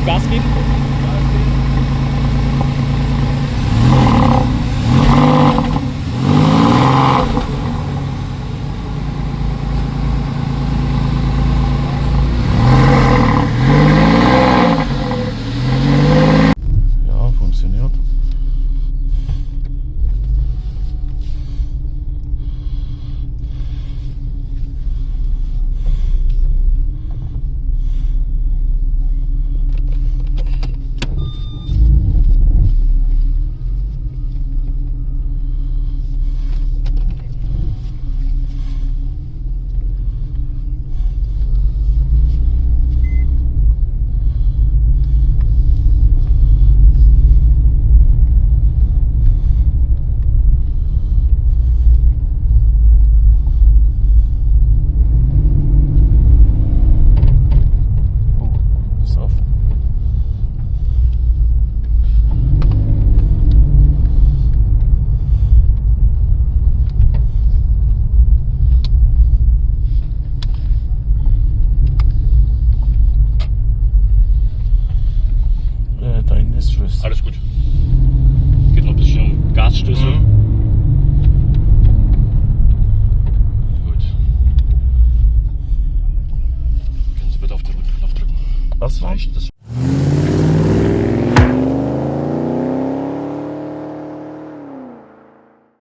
Gas geben? Ja, funktioniert. Ist auf. Dein ist Schluss. Alles gut. Geht noch ein bisschen um Gasstöße. Gut. Können Sie bitte auf den Knopf drücken? Was war? Das